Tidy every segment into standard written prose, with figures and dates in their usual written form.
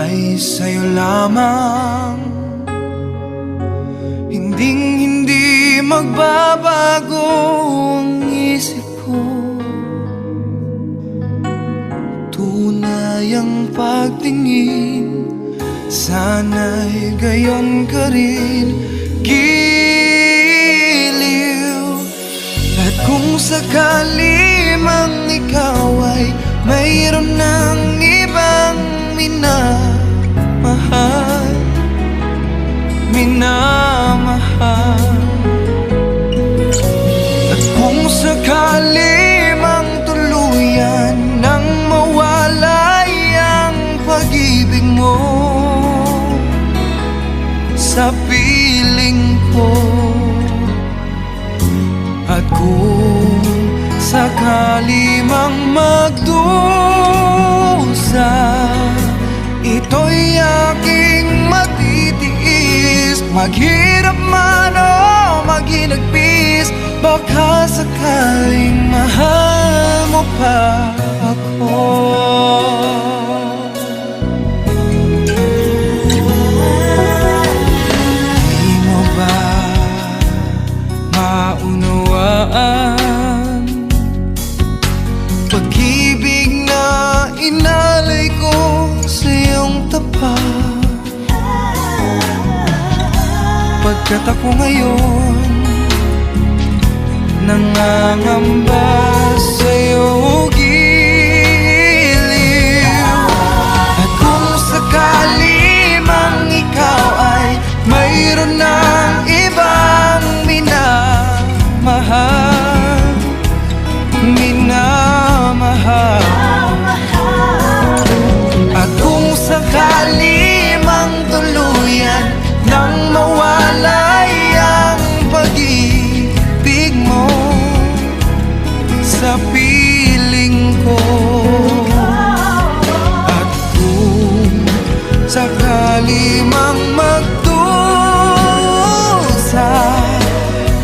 ay sa'yo lamang. Hindi magbabago ang isip ko. Tunay ang pagtingin, sana'y gayon ka rin, giliw. At kung sakali mang ikaw ay mayroon ng ibang minamahal, at kung sakali mang tuluyan nang mawalay ang pag-ibig mo sa piling ko, at kung sakali mang magdusa, ito'y aking matitiis. Maghirap man o maghinagpis, baka sakaling mahal mo pa ako. Di mo ba maunawaan pag-ibig na inalay ko sa iyong tapat? Pagkat ako ngayon nangangamba sa'yo, giliw. At kung sakali mang ikaw ay mayroon ng ibang minamahal, at kung sakali mang tuluyan nang mawalay ang pag-ibig mo sa piling ko, at kung sakali mang magdusa,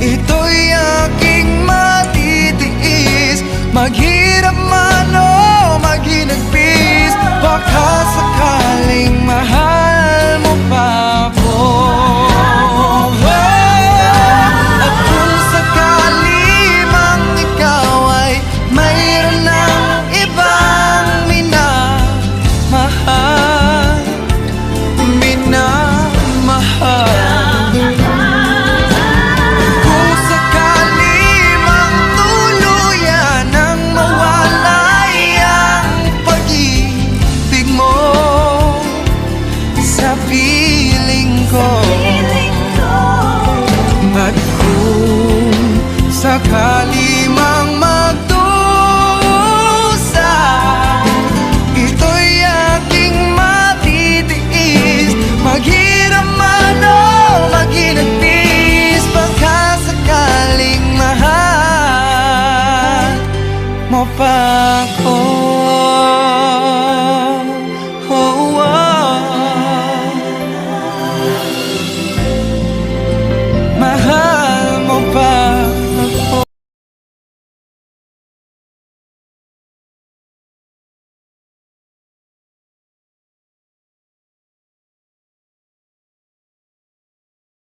ito'y aking matitiis. Maghirap man o maghinagpis, baka sakaling mahal mo pa ako. At kung sakali mang ikaw ay mayroon ng ibang minamahal, kung sakali mang tuluyan nang mawalay ang pag-ibig mo sa piling ko, at kung sakali